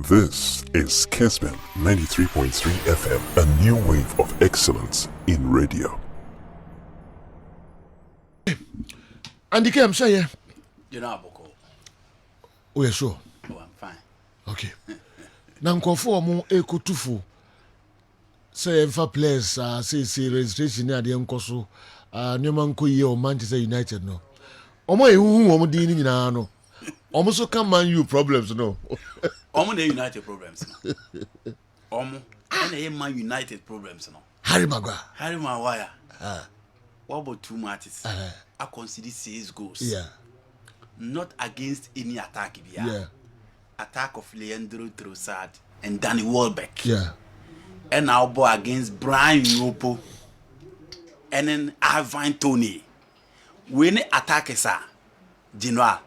This is Kessben 93.3 FM, a new wave of excellence in radio. And the Kerm say, you know, Boko. Oh, yeah, sure. Oh, I'm fine. Okay. Now, conform mo ekutufu. Say, if a place, say registration near the uncle so, Newman Koye or Manchester United, no. Omo ehu omo di ni nyina no. Omo so can Man U problems no. Omo the United problems no. Omo and Man United problems no. Harry Maguire. Harry Maguire. What about 2 matches? I consider 6 goals. Yeah. Not against any attack. Yeah. Attack of Leandro Trossard and Danny Welbeck. Yeah. And now boy against Brian Yopo. And then Ivan Toney. When attack is General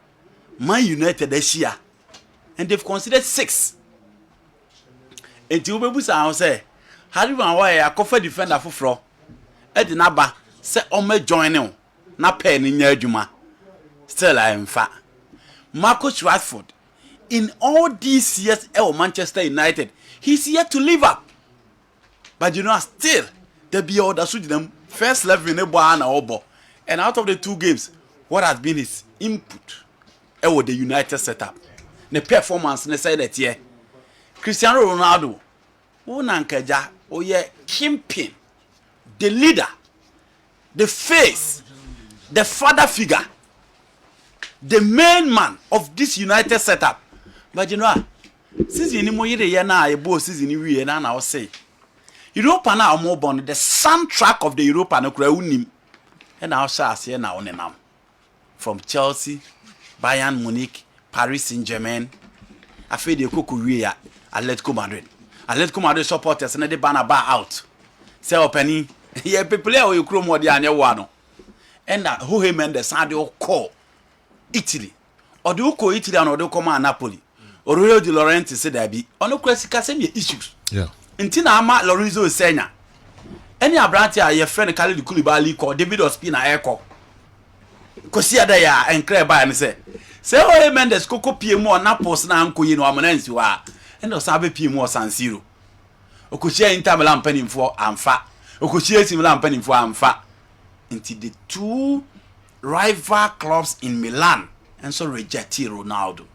Man United this year. And they've considered 6. And you will say, Harry Maguire, a coffee defender for Fro. Edinaba, say, Ome joining, na pen in your juma. Still, I am fat. Marcus Rashford, in all these years of Manchester United, he's yet to live up. But you know, still, there be other suit them first level in a bar and obo. And out of the 2 games, what has been his input? The United setup. The performance, they say that yeah. Cristiano Ronaldo, Unankaja, oh yeah, kingpin, the leader, the face, the father figure, the main man of this United setup. But you know, since you know you na a boss season we na now say, Europa na more born the soundtrack of the Europa no kura unim. And now say na onenam from Chelsea, Bayern Munich, Paris Saint-Germain. I feel the Kukuria, Atletico Madrid. Atletico Madrid supporters and they ban about out. Say opening, yeah, people are you chrome what they are one. And that who him and the Sadio call Italy. Or do call Italy and or do come Napoli. Or Rio de Laurentiis said there be on no classic issues. Yeah. Until now, Lorenzo Senya. Any abrantia, your friend Khalid Koulibaly call David Ospina Echo. Kosia there and clear by and say oh Mendes Coco PMO Naples na anko yi no amanansi wa and osabe PMO San Siro okochia Inter Milan panim for amfa okochia AC Milan panim for amfa into the 2 rival clubs in Milan and so rejected Ronaldo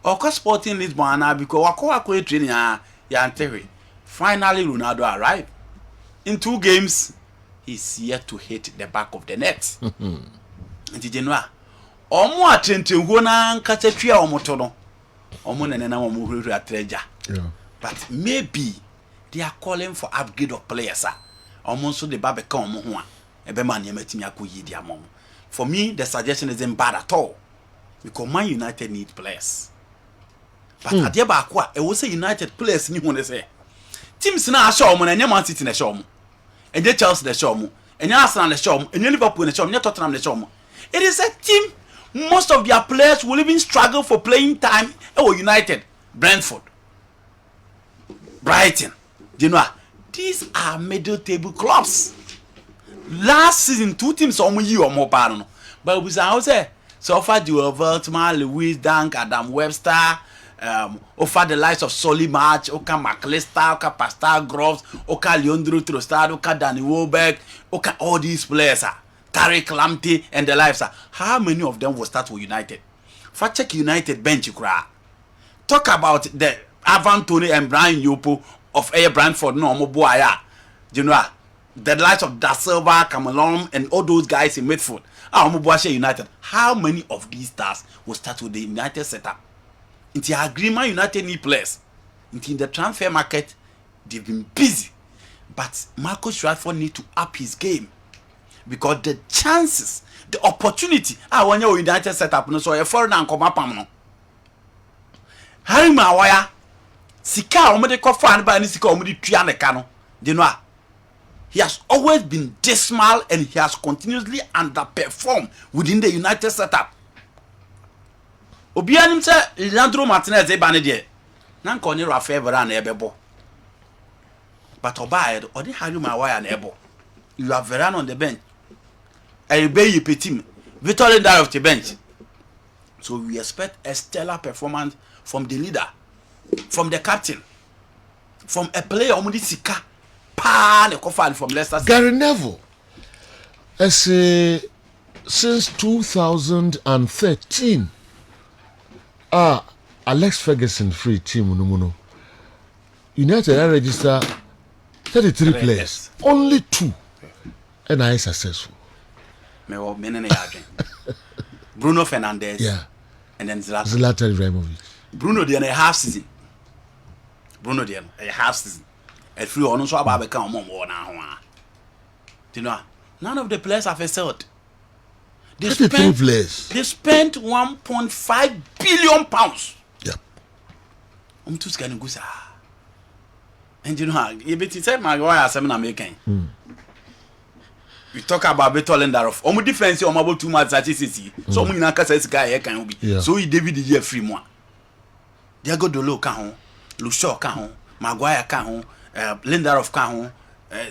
Oko Sporting Lisbon na because wako training ya Antewe. Finally Ronaldo arrived in 2 games. He's yet to hit the back of the net. Nti January omo atrentengo na nkacha twa omo to no omo nene na omo huru atreja. Yeah. But maybe they are calling for upgrade of players. Omo so the babeka omo ho a ebe man ye matimi akoyi dia mom. For me the suggestion isn't bad at all because Man United need players. But ade ba ko a e wo say United players ni hu ne say teams na a show omo na Man City na show omo enye Chelsea na show omo enye Arsenal na show omo enye Liverpool na show omo enye Tottenham na show omo. It is a team. Most of their players will even struggle for playing time. United, Brentford, Brighton. You know, these are middle table clubs. Last season, 2 teams almost you or more pardon. But we say so far Joel Veltman, Lewis Dunk, Adam Webster, offer the likes of Solly March, Oka McAllister, Oka Pascal Groves, Oka Leandro Trossard, Oka Danny Welbeck, Oka all these players are. Tariq Lamptey and the lives are. How many of them will start with United? For check United bench, talk about the Ivan Toney and Brian Yopo of Air Brentford, no Moboaya. You know, the likes of Da Silva, Cameron, and all those guys in midfield. Moboashe United. How many of these stars will start with the United setup? In the agreement, United need players. In the transfer market, they've been busy. But Marcus Rashford need to up his game. Because the chances, the opportunity, when you United set up, no so a foreign and come up no. Harry Maguire, Sika omede kofa by Sika omede tua ne ka no. You know, he has always been dismal and he has continuously underperformed within the United setup. Obianim say Leandro Martinez e ba ne de. Na nka oni Rafael Varane e bebo. But Obaid or the Harry Maguire na ebo. You have Varane on the bench. I obey you team. Victor Lindelof off the bench. So we expect a stellar performance from the leader from the captain, from a player omudi sika pa ne kofa from Leicester City. Gary Neville, since 2013, Alex Ferguson free team no. United register 33 players, only 2, and I successful. Bruno Fernandes, and then Zlatan Ibrahimovic. Bruno did a half season. Bruno did a half season. A free on so about become more now. You know, none of the players have excelled. They spent 1.5 billion pounds. Yeah. Too scared to go. And you know, you said my boy has something American. We talk about better Lindelof. Omo defense o mabo too much at CC. So omo nyina kasa sika here kan obi. So he David the year free mo. Diego Dolo kan ho, Lucio kan ho, Maguire kan ho, Lindelof kan ho,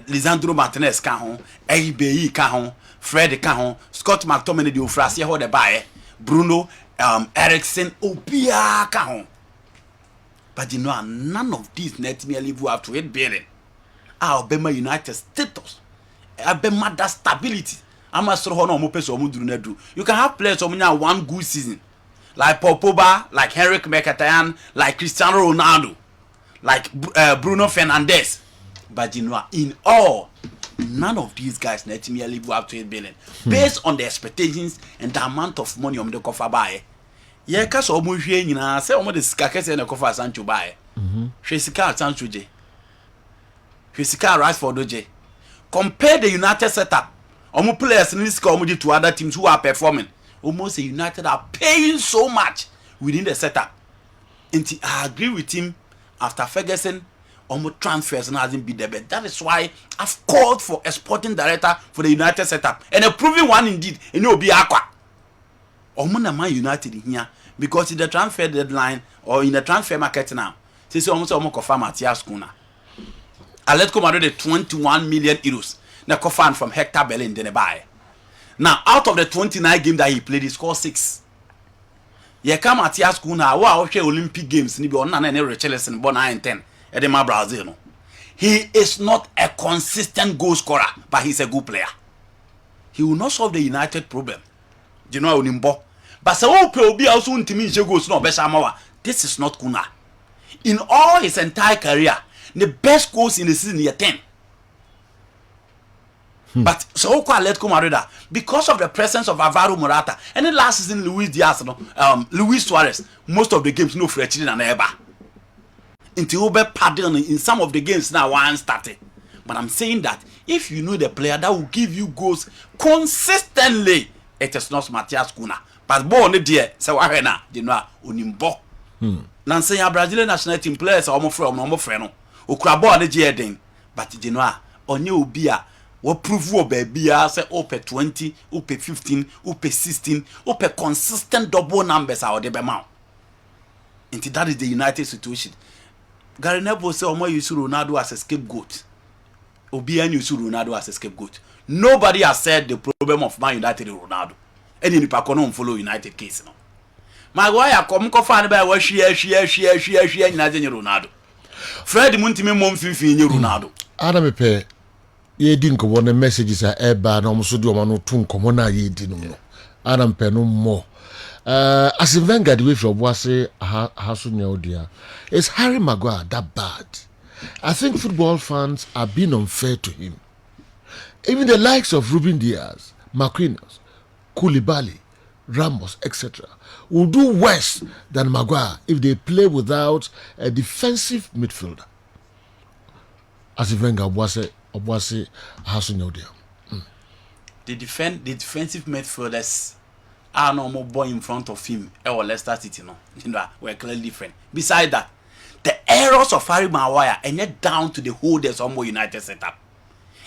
Lisandro Martinez kan ho, Ebeyi kan ho, Fred kan ho, Scott McTominay the ofrase ho the buy, Bruno Eriksen Obia kan ho. But you know, none of these net merely will have to 8 billion. Our Bema United status. Abema that stability. I'm a sort of no. You can have players who have one good season, like Paul Pogba, like Henrik Mkhitaryan, like Cristiano Ronaldo, like Bruno Fernandes. But you know, in all, none of these guys net merely will have to 8 billion, based on the expectations and the amount of money on the cover buy. Yeah, cause almost here, you know, say almost the scarcity and the cover Sancho buy. Shesika Sancho J. Shesika Rashford J. Compare the United setup. Almost players in this comedy to other teams who are performing. Almost the United are paying so much within the setup. And I agree with him. After Ferguson, almost transfers hasn't been the best. That is why I've called for a sporting director for the United setup, and a proven one indeed. And it will be Aqua. Almost Man United in here because in the transfer deadline or in the transfer market now, since almost confirm Matthias Cunha. Atletico Madrid the 21 million euros. Now confirmed from Hector Bellerin then buy. Now out of the 29 games that he played, he scored 6. Ye come Matthias Cunha, wow, Olympic Games, ni be on na Richarlison born 9 and 10. Edema Brazil no. He is not a consistent goal scorer, but he's a good player. He will not solve the United problem. You know Onimbo. But so obi also ntimi nche goals no be shamawa. This is not Cunha. In all his entire career, the best goals in the season is 10. But so Atletico Madrid because of the presence of Alvaro Morata and then last season Luis Diaz, Luis Suarez, most of the games no French and ever. Until Obe pardon in some of the games now one started. But I'm saying that if you know the player that will give you goals consistently, it is not Matthias Cunha. But born the dear, so I na you know Onimbo. Nan say Brazilian national team players are almost friend. Ukrabo the Jeden, but you know, on you be what prove you baby say ope 20, ope 15, ope 16, ope consistent double numbers out the amount. And that is the United situation. Gary Neville say Omo use Ronaldo as a scapegoat. Obian use Ronaldo as a scapegoat. Nobody has said the problem of Man United is Ronaldo. Any Nipakono follow United case no. Maguire come find by what share Ronaldo. Fred Muntime mom finfin Ronaldo. Adam pe ye din ko wona messages a eba na omo do no tun komo na ye di no. Adam pe no more. As in Vanguard way from Boise Hasu Neodia, is Harry Maguire that bad? I think football fans are being unfair to him. Even the likes of Ruben Diaz, Marquinhos, Koulibaly, Ramos, etc. will do worse than Maguire if they play without a defensive midfielder. As in Vanguard Boise Hasu Neodia. The defensive midfielders are no more boy in front of him or Leicester City no. You know, we're clearly different. Besides that, the errors of Harry Maguire are not down to the holders of United setup.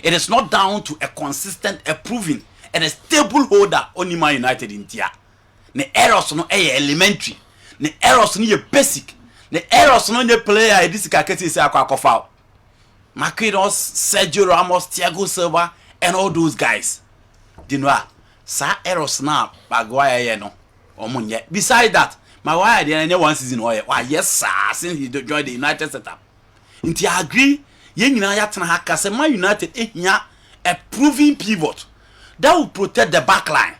It is not down to a consistent, a proven, and a stable holder on Man United in Tia. The errors no elementary. The errors no basic. The errors no player this kaketi say akwa Marquinhos, Sergio Ramos, Thiago Silva, and all those guys. You know, sa errors now Maguire no. Besides that, My why dey any one season why yes sir since he joined the United setup. Nti I agree ye nyina ya tena haka say Man United ehia a proven pivot that will protect the back line.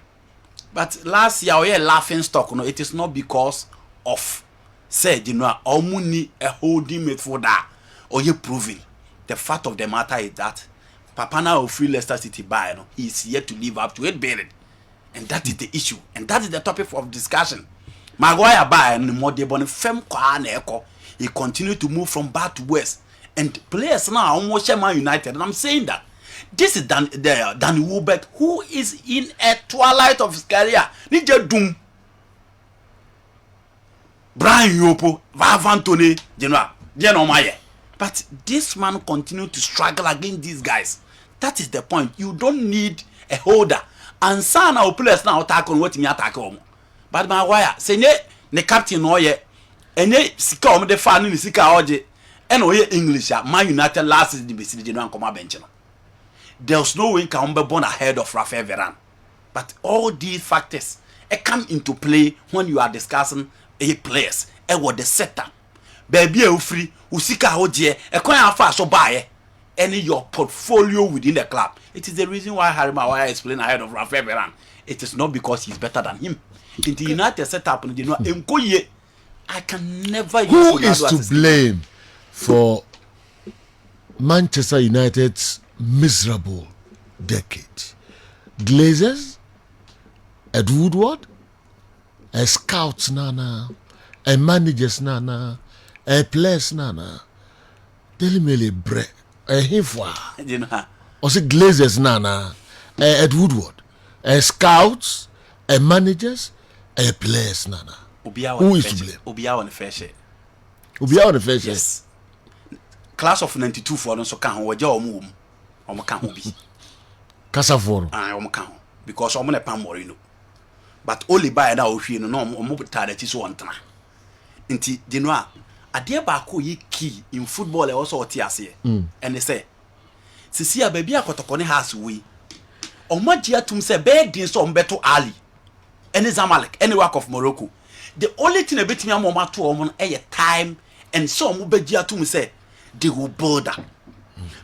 But last year we laughing stock no, it is not because of said you know omuni a holding midfielder or you proving. The fact of the matter is that Papana of free Leicester City buy no, he is yet to live up to it billion. And that is the issue, and that is the topic of discussion. Maguire buy and more debon fem kwa na eko. He continue to move from bad to worse, and players now almost Man United. And I'm saying that this is Danny Welbeck, who is in a twilight of his career. Nije doom. Brian Yopo, Van Tony, Genomaye. But this man continue to struggle against these guys. That is the point. You don't need a holder. And some our players now attack on what me attack on. But Maguire, say ne captain no ye. Enye sika om de fa ni sika oje. And oye English Man United last season be see no come bench no. There's no way can be born ahead of Rafael Varane. But all these factors come into play when you are discussing a players. What the setup. Baby e free, usika oje, kwan afa so buy any your portfolio within the club. It is the reason why Harry Maguire is playing ahead of Rafael Varane. It is not because he's better than him. In the United setup, you know, I can never. Who is to blame for Manchester United's miserable decade? Glazers, Ed Woodward, scouts nana, managers nana, players nana. Delimele bre, hifwa. You know. Also Glazers nana, Ed Woodward, scouts, managers, players nana. Who is to blame? Obia on the fair share. Obia on the fair share. Yes. Class of 92 for them so can we jo omo omo kan ho bi. Kasa for. Omo kan ho because omo na pam Morino. But only by na ohwie no no omo butade ti so ontana. Nti de no a ade ba ko ye key in football e also oti ase. And they say sisi a baby akotoko ne house we. Omo gia tum say be din so ombeto Ali. Any Zamalek, any work of Morocco. The only thing about me am to omo e time and so omo be gia tum say they will build up.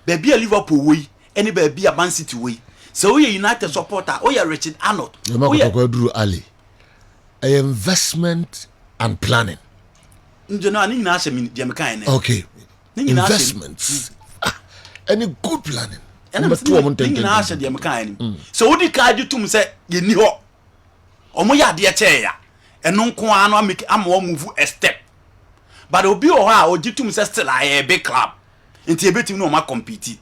Baby a Liverpool we, any baby a Man City we. So we United supporter, oh yeah Richard Arnold. Ali. A investment and planning. Okay. Investments. Any good planning. So what the card you to say you knew omoya de che ya eno nko ano make am move a step. But obi o ha o gitum say still a big club. Nti ebetim no ma compete.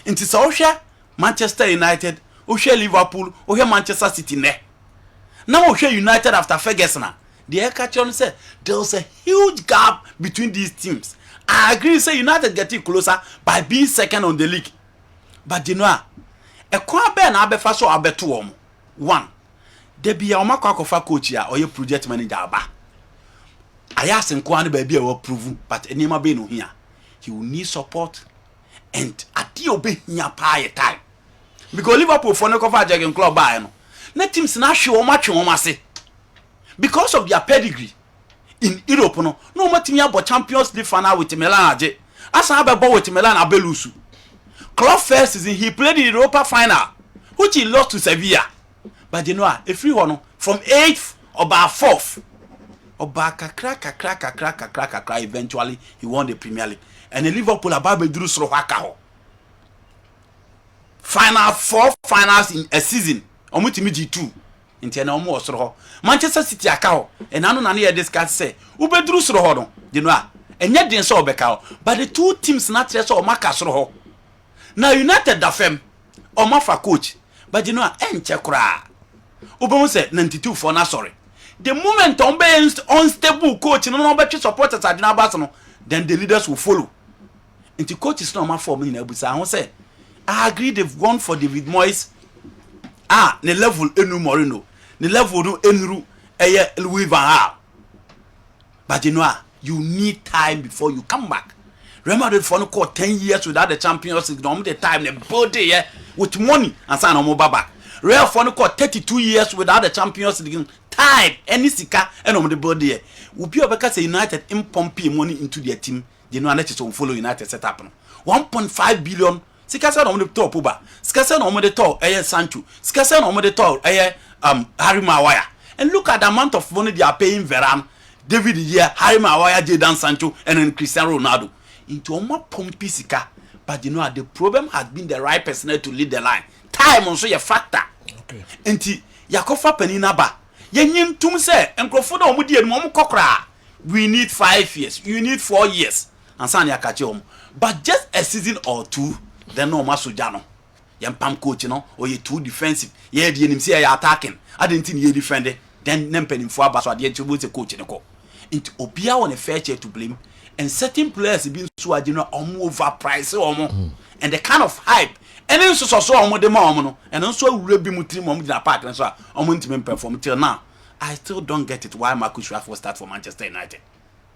Nti so hwe Manchester United, o hwe Liverpool, o hwe Manchester City ne. Now o hwe United after Ferguson. The Ekachon say there's a huge gap between these teams. I agree say United getting closer by being second on the league. But you know, a kwa be na abefa so abeto omo. One, there be a omakwa coach ya or your project manager aba. I ask him kwa baby will prove, but enema be no here. He will need support and ati obe nya pa time. Because Liverpool for no cover Jurgen Klopp buy no. Na teams na show match o mase. Because of their pedigree in Europe no matimi abo Champions League final with Milan aje. Asa abebo with Milan abelusu. Klopp first season he played in Europa final which he lost to Sevilla. But you know if we won from 8th or by 4th oba kakra eventually he won the Premier League. And the Liverpool about bedru soro haka ho. Final 4 finals in a season. Omutimi G2. Inti na omo osoro ho. Manchester City aka ho. And anu na na discuss say ubedru soro ho no. You know enye den so obeka ho. But the two teams na tre so o maka soro ho. Now United da fem o ma fa coach. But you know enche kura. Ubemu say 92 for na sorry. The moment on be unstable coach no be supporters adina bas no, then the leaders will follow. Inti coach is not ma form in abusa ho say I agree they've gone for David Moyes. Ne level enu Morino. Ne level no enru Louis van Gaal. But you know, you need time before you come back. Remember for no call 10 years without the Champions League. No the time the body with money and sign on back. Real for no call 32 years without the Champions League. time any sika and on the body will be because United in pumping money into their team. You know, let us follow United set up 1.5 billion. Sikasa on the top uba. Sikasa on the top Sancho. Sikasa on the top Harry Maguire. And look at the amount of money they are paying Varane, David here, Harry Maguire, Jadon Sancho, and then Cristiano Ronaldo into a more pumpy sika. But you know the problem has been the right personnel to lead the line. Time also a factor. Okay. Enti yakofa penina ba. Yenyim tum say enkrofo na omudi enu om kokra. We need 5 years. You need 4 years. And san yakache om. But just a season or two, then no masoja no. Yem pam coach no or you too defensive. Ye di enim say you attacking. I didn't think you defend. Then nem penimfo aba so ade nti the coach no ko. Enti obia on a fair share to blame. And certain players have been so overpriced and the kind of hype. And then so on the mom, and also Ruby Mutim in the park and so on perform till now. I still don't get it why Marcus Rashford start for Manchester United.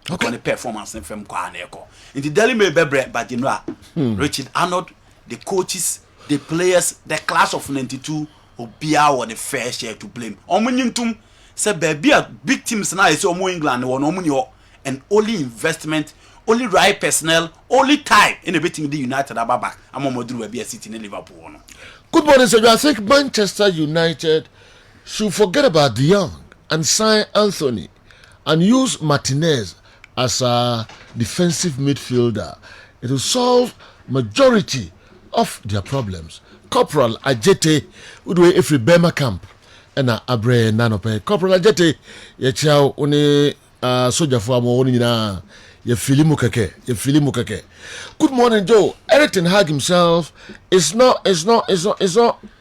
Okay. On the performance in from Kwaneko. In the Daily Mail, but you know, Richard Arnold, the coaches, the players, the class of 92 Obia on the fair share to blame. Omunyintum say baby big teams now is England or no and only investment, only right personnel, only time in everything the United are back. I'm on Modu be a city in Liverpool. Good morning, sir. I think Manchester United should forget about De Jong and sign Anthony and use Martinez as a defensive midfielder. It will solve majority of their problems. Corporal Ajete would do every Bema camp and Abre Nanope. Corporal Ajete, Yachao One. Soldier for na ye filimu keke. Good morning, Joe. Eric Ten Hag himself is not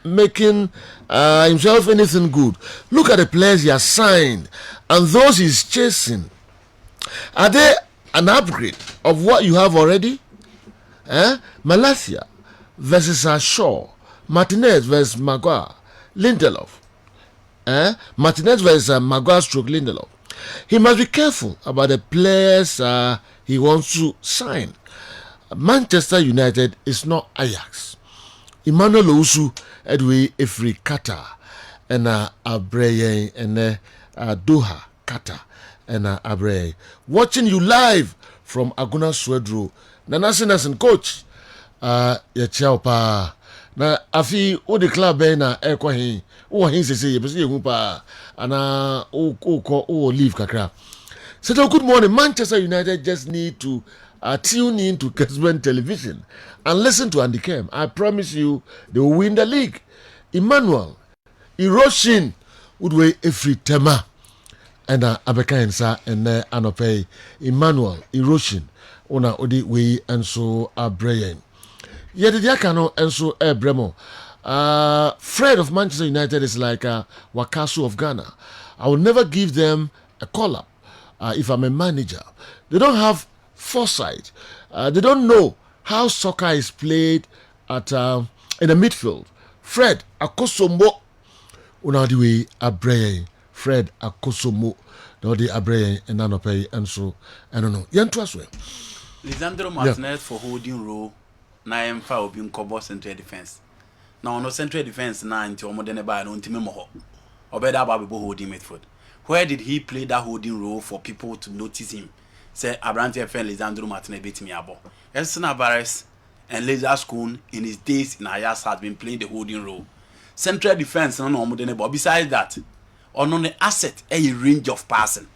making himself anything good. Look at the players he has signed and those he's chasing. Are they an upgrade of what you have already? Malacia versus Shaw, Martinez versus Maguire, Lindelof. Martinez versus Maguire stroke Lindelof. He must be careful about the players he wants to sign. Manchester United is not Ajax. Emmanuel Owusu, Edwin Efri Qatar, and Abreye and Doha Qatar and Abreye. Watching you live from Aguna Swedro. Nanasin coach. Yachao pa. Na afi o the club na ekwahin o hin sese ye bese hu pa ana o leave kakra. So good morning. Manchester United just need to tune in to Kessben television and listen to Andy Kerm. I promise you they will win the league. Emmanuel Erosion would weigh every tema and Abeka Ensa and Anope Emmanuel Erosion ona odi we and so Brian. Yet the Yakano and so Bremo. Fred of Manchester United is like Wakasu of Ghana. I will never give them a call up if I'm a manager. They don't have foresight. They don't know how soccer is played at in the midfield. Fred Akosomo Unadiwe Abreye. Fred Akosomo Nodi Abreye and Nanope and so I don't know. Yantuaswe. Lisandro Martinez for holding role. Na emfa obi nkobo central defense na ono central defense na nti omode ba no ntime mo ho obeda ba be holding midfield. Where did he play that holding role for people to notice him? Say Abrante FM Lisandro Martinez betimi abo. Edson Alvarez and Lazarus Kun in his days in Ajax has been playing the holding role. Central defense no omode ba. Besides that, on the asset a range of passing.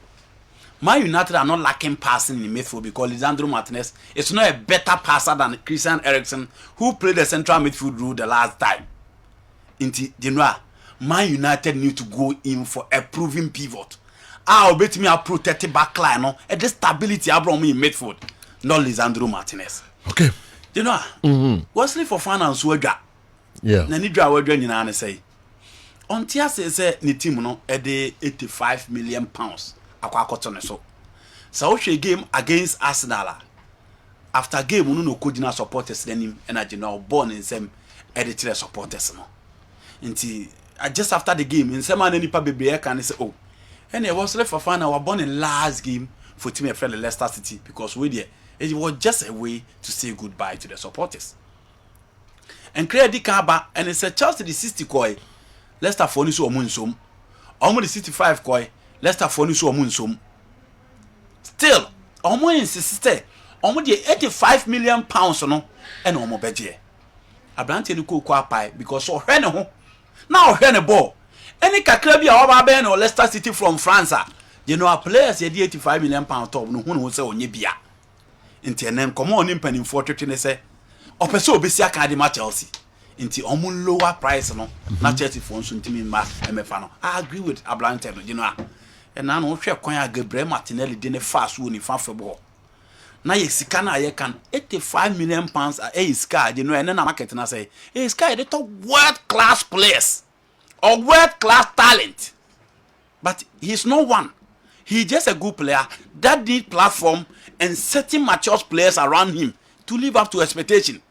Man United are not lacking passing in midfield because Lisandro Martinez is not a better passer than Christian Eriksen, who played the central midfield role the last time. Inti Genoa, Man United need to go in for a proven pivot. I'll bet me a protected back line, no, and the stability I brought me in midfield, not Lisandro Martinez. Okay. Genoa, Wesley for finance wega. Yeah. Nanidra wega nyina say. On tia say ni team no e de 85 million pounds. So we game against Arsenal. After game, we no coordinate supporters then energy now born in some edited supporters no. Until just after the game, in some any pa bebre can say oh, and it was left for fun. Our born in last game for team friend Leicester City because we there it was just a way to say goodbye to the supporters. And credit Kaba and it's a Chelsea the 60 koi Leicester for so omunsom. almost 65 koi Leicester for so omun still almost insisted almost the 85 million pounds no and almost beje abrante no ko kwa because so hwe ne ho now hwe ne ball any kakra bi a oba be no Leicester City from France you know players ye 85 million pounds top no hu say onye bia nti enen komo oni mpanimfo twetwe ne say opese obesi aka de ma Chelsea nti omun lower price no na Chelsea for nso ntimi ma emefa no I agree with abrante no you know and now no hwe kwan a Gabriel Martinelli de ne fast wo ni fa football na ye sika na ye kan 85 million pounds a sika you know and na market na say sika dey top world class players or world class talent but he's no one. He's just a good player that need platform and certain mature players around him to live up to expectation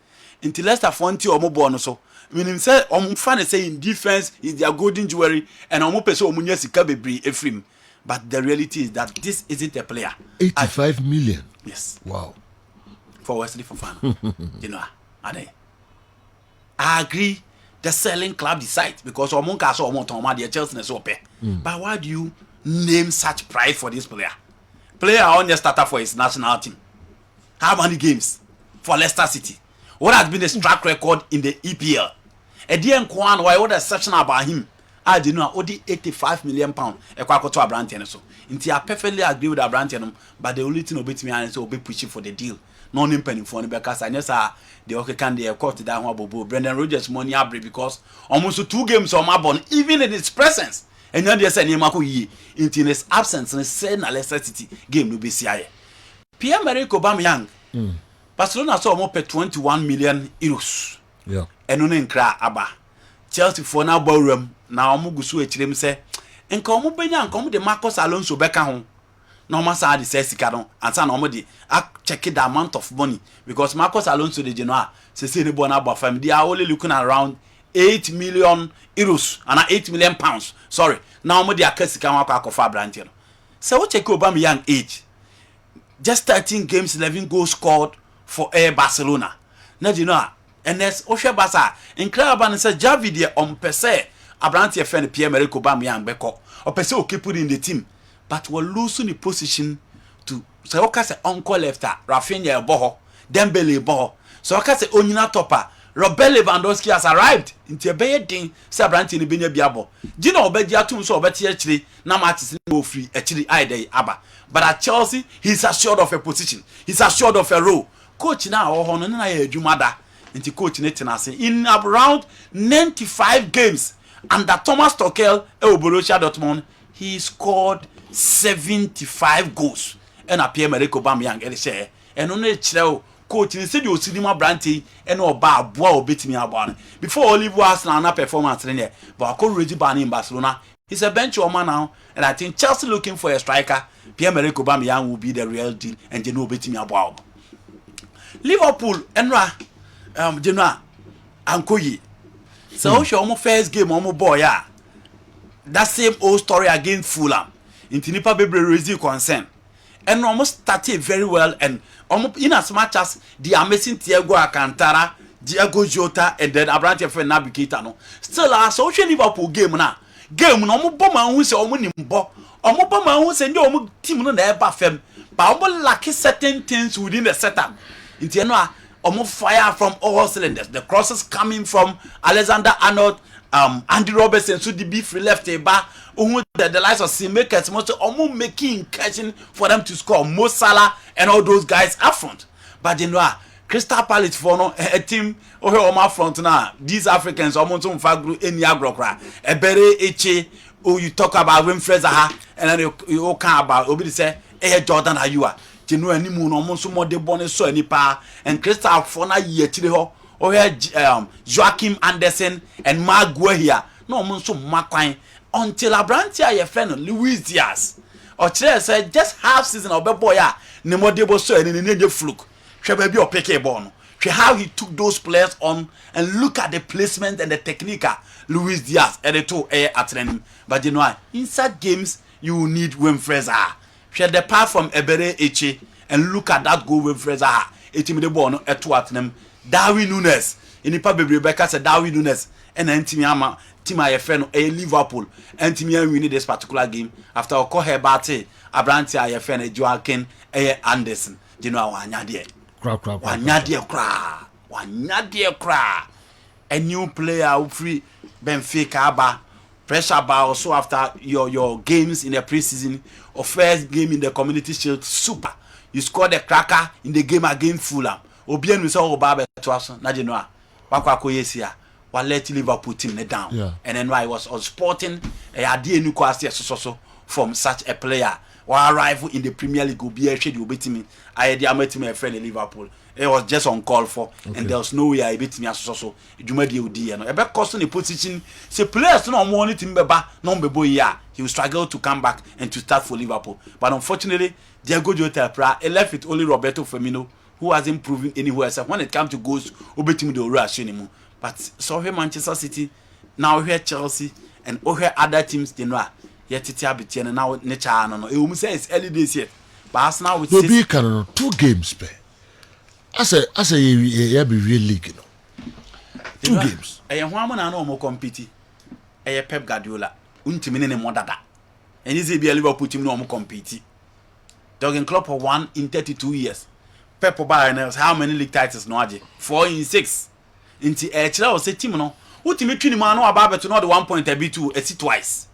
until Leicester Fonti or Mobono so meaning say fan say in defense is their golden jewelry and person omunya sika bebre efrim but the reality is that this isn't a player 85 million. Yes, wow, for Wesley Fofana. You know, I agree the selling club decides because omonka so omonton the Chelsea so pay. But why do you name such price for this player? Player on your starter for his national team. How many games for Leicester City? What has been his track record in the EPL? Edian Kwan, why what exceptional about him? I did not only 85 million pounds. A quack to a brand so. Until I perfectly agree with a brand, but the only thing obey me and so be pushing for the deal. No name penny for because I just the okay can they court that one bobo Brendan Rodgers money abre because almost 2 games on my bond, even in his presence. And then they say Niemako ye into his absence and say na Leicester City game no be CIA. Pierre-Emerick Aubameyang. Barcelona saw more per 21 million euros. Yeah. And no nkra aba. Chelsea for na ballroom na omo gusu echirem say nka omo benya nka omo de Marcos Alonso beka ho. No man say the sika don ansa na omo de check the amount of money because Marcos Alonso de Genoa say ne bona aba fam they are only looking around 8 million euros and 8 million pounds. Sorry. Now omo de akasika wa akofa brand no. Say we check Aubameyang age. Just 13 games, 11 goals scored for Barcelona. Now you know and there's Osha Basa incredible and say Javi de pese Abrante friend Pierre-Emerick Aubameyang beko or pese o keep in the team but we're losing the position to so okay say uncle lefter Rafinha boho Dembele boho so okay say Onyina topper Robert Lewandowski has arrived into a bed say Abrante ni benya biabo Gina obeji atum so obeti achiri na matches no free achiri ide aba but at Chelsea he's assured of a position, he's assured of a role. Coach now or no na adwumada nti coach netenase in around 95 games under Thomas Tuchel Borussia Dortmund he scored 75 goals and Pierre-Emerick Aubameyang e share and no chire coach ni say the osidima branty and oba aboa obetimi aboa before Oliver Arsenal na performance there but I could ready ban in Barcelona. He's a bench woman now and I think Chelsea looking for a striker. Pierre-Emerick Aubameyang will be the real deal and they know betimi aboa. Liverpool enra Genoa Ankoyi. So show omo first game omo boy ya. That same old story against Fulham. Intinipa bebre raise concern. And almost started very well and in as much as the amazing Thiago Alcantara, Diego Jota and then Abrante friend Naby Keita no. Still a social Liverpool game na. Game no omo bomma hu se omo nimbo. Omo bomma hu se ndi omo team no na eba fam. But omo lack certain things within the setup. Inti no a omo fire from all cylinders. The crosses coming from Alexander Arnold, Andy Robertson, so the be free left a bar. The likes of Simakers, most omo making catching for them to score. Mo Salah and all those guys up front. But you know, Crystal Palace for no a team over on my front now. These Africans almost on fagru any agrokra. A bere eche. Oh, you talk about Winfrey Zaha and then you can about Obi say, "Hey Jordan, are you are?" You know any moon almost more the bonus so any pa and Crystal for na ye chile ho. Oh here Joachim Anderson and Mark Gué here. No almost so makwan until Abrante your friend Luis Diaz. Or say just half season of boy ya ne mo debo so any ne fluke. Hwe baby o pick a ball. Hwe how he took those players on and look at the placement and the technique. Luis Diaz and the two at training. But you know inside games you need Winfrey Zaha. Hwe the pass from Ebere Eche and look at that goal Winfrey Zaha. Etimi the ball no eto at them. Darwin Nunes. Inipa bebre Rebecca said Darwin Nunes and then Timi ama team I friend a Liverpool and team winning this particular game after I call her Bate Abranti I friend a Joaquin a Anderson. You know wanyadie. Wanyadie cra. A new player who free Benfica ba pressure bar also after your games in the preseason or first game in the Community Shield super. You scored a cracker in the game against Fulham. Obian we saw Obabe to us na you know. Wakwako yesia wa let Liverpool team down. Yeah. And then I was on sporting a idea new quality so from such a player. Wa arrival in the Premier League will be a shade will beat me. I had met me a friend in Liverpool. It was just on call for and there was no way I beat me as so. Jumadi Udi and about costing a position. Say players no more team beba non bebo ya. He will struggle to come back and to start for Liverpool. But unfortunately, Diego Jota he left with only Roberto Firmino, who hasn't proven anywhere except when it comes to goals, Obetim the rush anymore. But so here Manchester City, now here Chelsea, and here other teams they know. Yet it's a now nature no. It will say it's early days yet. But as now with 2 games per. As a be real league, you know. 2 games. A woman and no more compete. A Pep Guardiola. Untimini more dada. And is it be a Liverpool team no more compete? Jurgen Klopp won in 32 years. Pep Bayern how many league titles no aje? 4 in 6. Inti chira o say team no. Ultimate twin man no about to know the 1 point a bit to see twice.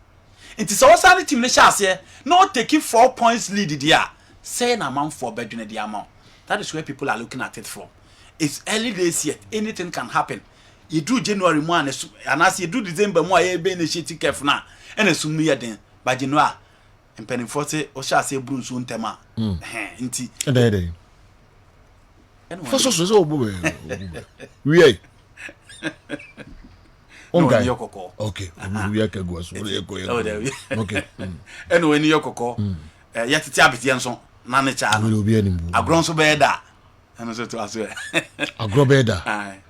Inti so say team le chance no taking 4 points lead there. Say na man for bedroom the amount. That is where people are looking at it from. It's early days yet. Anything can happen. You do January 1 and as you do December more you be initiating careful now. And assume me then by January and penny 40 or shall say Bruce won tema. Inti. And first of all, we okay. Okay. We are go as okay. And when you koko yet it's habit yanson nane cha Will be any agron so beda and so to as well agrobeda. aye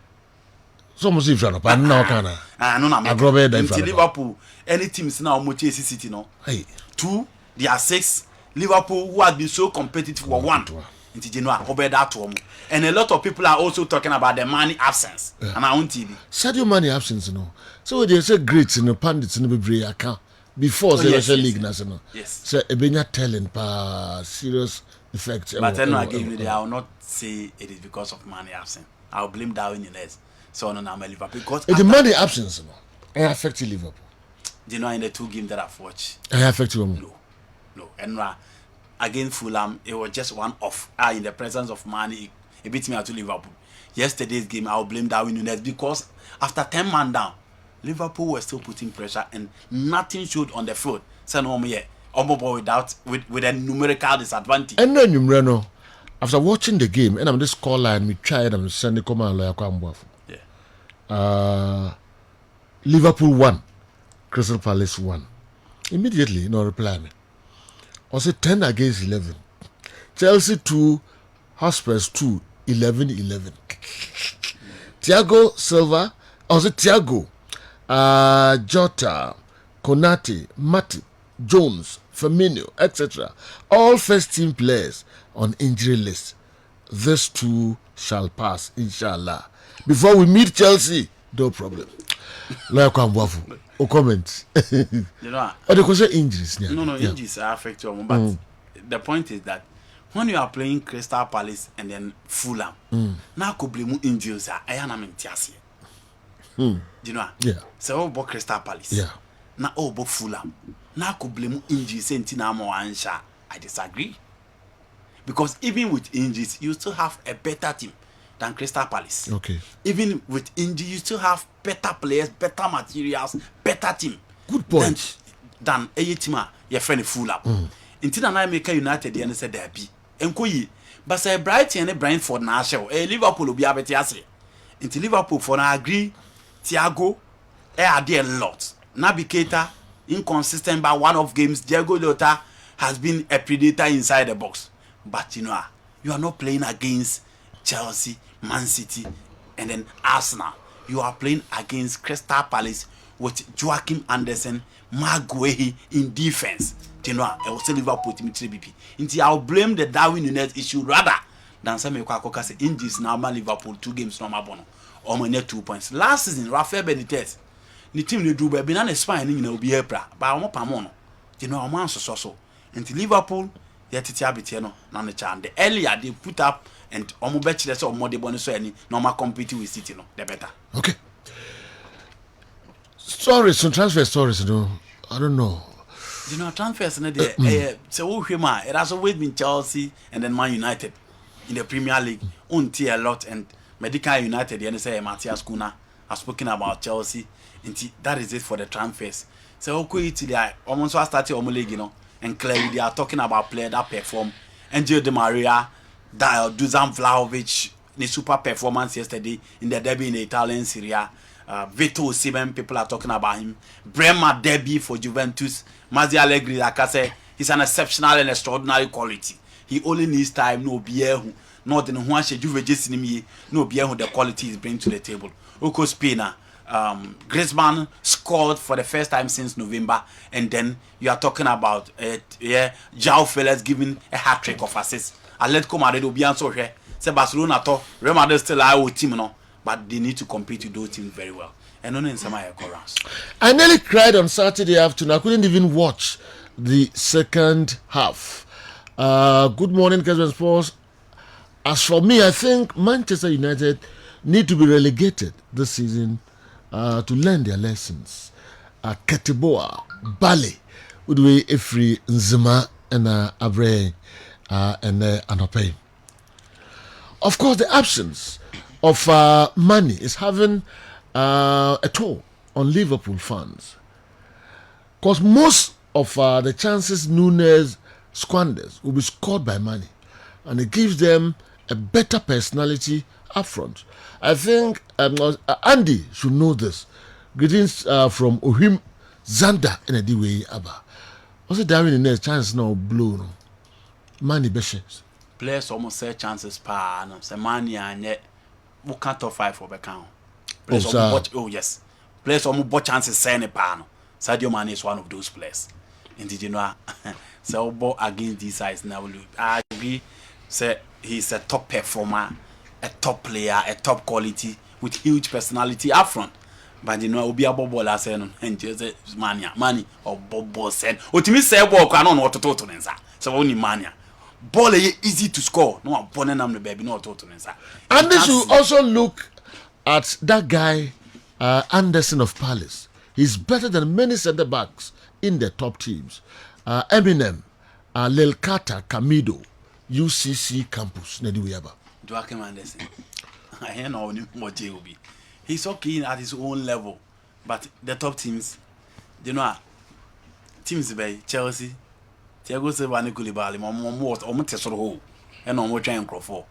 So much if you are now kana. No na agrobeda in Liverpool any teams now mo Chelsea City no. Hey. 2 they are 6 Liverpool who has been so competitive for 1 into January obeda to them. And a lot of people are also talking about the money absence and our own TV. Sadio Mane absence no. So they say great in the pundits in the Bibri account before the yes, league national. Yes. So ebenya talent pa serious effect. But then again I will not say it is because of money absence. I will blame Darwin Nunes. So no Liverpool because the money absence no. It affect Liverpool. Do you know in the 2 games that I've watched? It affect you. No. And against Fulham, it was just one off. In the presence of money, it beat me out to Liverpool. Yesterday's game, I will blame Darwin Nunes because after 10 man down, Liverpool were still putting pressure and nothing showed on the field. So no more without with a numerical disadvantage. And then you after watching the game, and I'm this score line, we tried and send the command lawyer Kwamboafo. Yeah. Liverpool 1, Crystal Palace 1. Immediately, no reply me. Was it 10 against 11? Chelsea 2, Spurs 2, 11-11. Thiago Silva, was it Thiago? Jota, Konate, Matip, Jones, Firmino, etc. All first team players on injury list. These 2 shall pass, inshallah. Before we meet Chelsea, no problem. Like Kwamboafo. Or comments. You know, or they say injuries. Yeah. No, injuries affect you. But the point is that when you are playing Crystal Palace and then Fulham, now could blame injuries. I am in Tiasia. You know, yeah. So about Crystal Palace. Yeah. Now about Fulham. Now could blame injuries. I disagree. Because even with injuries, you still have a better team than Crystal Palace. Okay. Even with injury, you still have better players, better materials, better team. Good point. Than a team your friend Fulham. Until I make United and said there be. Enkoyi. But say Brighton and Brentford na show. Liverpool will be able to say. Until Liverpool for na agree Thiago are there a lot. Navigator inconsistent by one of games. Diego Jota has been a predator inside the box. But you are not playing against Chelsea, Man City, and then Arsenal. You are playing against Crystal Palace with Joachim Anderson, Maguire in defense. You know, I will say Liverpool to me 3BP. Until I'll blame the Darwin Nunes issue rather than some Kwako say injuries now Liverpool 2 games normal bono. Or my net 2 points. Last season, Rafael Benitez, ni team ne do be na Spain ni nyina obi apra ba omo pamo no you know omo anso so until Liverpool yet tete abete no na ne chan the earlier they put up and omo be kire say omo de bone so ani na omo compete with City no the better. Okay. Stories, some transfer stories, you know. I don't know. You know, transfers in the so it has always been Chelsea and then Man United in the Premier League. Until a lot and Medical United, the say Matthias Kuna has spoken about Chelsea. And that is it for the transfers. So okay, they are almost started Omo League, you know, and clearly they are talking about players that perform. Angel Di Maria, Dusan Vlahovic, the super performance yesterday in the derby in the Italian Serie A. Vito Osimhen, people are talking about him. Bremer derby for Juventus. Mazzi Allegri, like I said, he's an exceptional and extraordinary quality. He only needs time. No beer who, not in one shade. Juve just in me. No beer who the quality is bringing to the table. Oko Spina, Griezmann scored for the first time since November, and then you are talking about João Felix giving a hat trick of assists. Atletico Madrid will be answer here. Say Barcelona to Real Madrid still our team, no. But they need to compete with those teams very well. And only in some rounds. I nearly cried on Saturday afternoon. I couldn't even watch the second half. Good morning, Kessben Sports. As for me, I think Manchester United need to be relegated this season to learn their lessons. Keteboa, Bale, Udwe Efri, Nzima, and Abre, and Anope. Of course, the absence of money is having a toll on Liverpool fans, because most of the chances Nunes squanders will be scored by money, and it gives them a better personality up front. I think Andy should know this. Greetings from Ohim Zanda in a way Abba. Also, Darwin in the chance now blue no money beshes. Players almost say chances pa no say money and yet. We can't top 5 for Beckham. Yes. Players almost bought chances saying a pan. Sadio Mane is one of those players. And did you know? So against these sides now. I agree. Say he's a top performer, a top player, a top quality with huge personality up front. But you know, Obi Abobo la say no, and just money or Bobo said. Otimi say ball can on what to nsa. So only mania. Ball is easy to score. No one pulling them the baby. No total inside. And they should also look at that guy, Anderson of Palace. He's better than many centre backs in the top teams. Eminem, Lelkata, Camido, UCC campus. Joachim Anderson. I hear no what JOB. He's okay at his own level, but the top teams, you know, teams by Chelsea. Thiago Silva and Koulibaly, what almost Tesoro, and almost trying Crawford.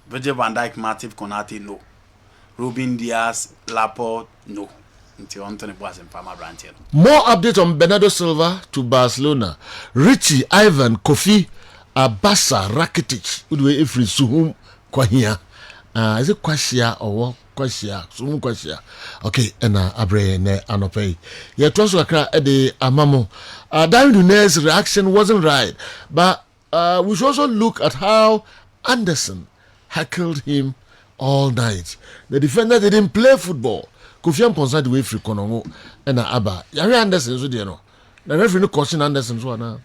Virgil van Dijk, Matip, Konate, no. Ruben Diaz, Laporte, no. Until Anthony Boas and Palmer Brantel. More updates on Bernardo Silva to Barcelona. Richie, Ivan, Kofi, Abassa, Rakitic, Udwe Ifri, Suhum, Kwahia. Is it Kwashia or what? Kwashia, Suhum Kwashia. Okay, and Abre ne Anope. Yeah, Twasu Akra Ede Amamo. Darwin Nunes' reaction wasn't right, but we should also look at how Anderson heckled him all night. The defender didn't play football. Kofi Amponsa the way free Konongo and Abba. Yari Anderson so there no. The referee no caution Anderson so na.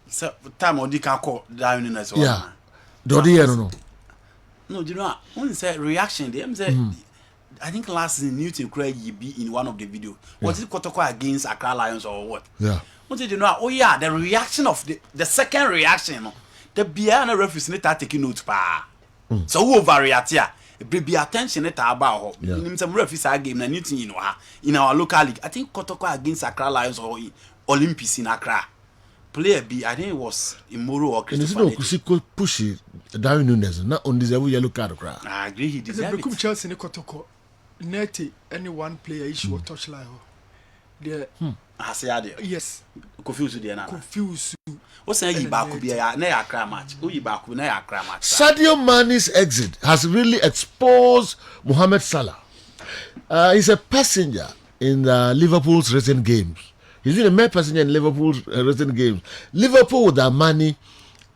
So time Odi can call Darwin Nunes. Yeah. Dodi no. No, you know, when say reaction, they say. I think last season Newton Craig be in one of the videos. Was it Kotoko against Accra Lions or what? Yeah. What did you know? Oh yeah, the reaction of the second reaction, no, the Biana referees need to take notes pa. So who overreact here? Be attention it about her. In some referees game na Newton in our local league. I think Kotoko against Accra Lions or Olympics in Accra. Player B, I think it was Imoro or Christopher. And you know, push it. Darwin Nunes not on this yellow card. I agree, he deserves it. Chelsea in Kotoko. Neti any one player issue or touchline. There. Yes. Confused there now. Confused. What's saying you back be a na Accra match? Who you back na Accra match? Sadio Mane's exit has really exposed Mohamed Salah. He's a passenger in Liverpool's recent games. He's been a main passenger in Liverpool's recent games. Liverpool with their money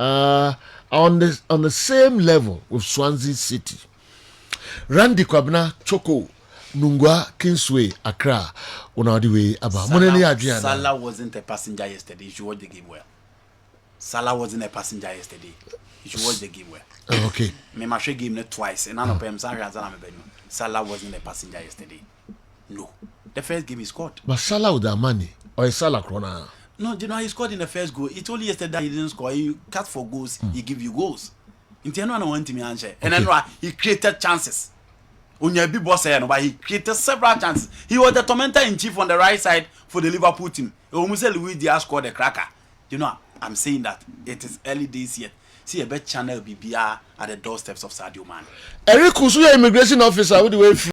on the same level with Swansea City. Randy Kwabena Choco Nungwa Kingsway Accra una the way aba money Adrian. Salah wasn't a passenger yesterday. You should watch the game well. Salah wasn't a passenger yesterday. You should watch the game well. Oh, okay. Me mashe game net twice and none of them Salah wasn't a passenger yesterday. No. The first game he scored. But Salah with that money or is Salah Krona? No, you know he scored in the first goal. It's only yesterday that he didn't score. He cut for goals, he give you goals. In the end, I want him to answer. And then he created chances. Onyebi boss but he created several chances. He was the tormentor in chief on the right side for the Liverpool team. Almost Luis Diaz scored the cracker. You know, I'm saying that it is early days yet. See a bet channel BBR at the doorsteps of Sadio Man. Eric Kusu, immigration officer, with the way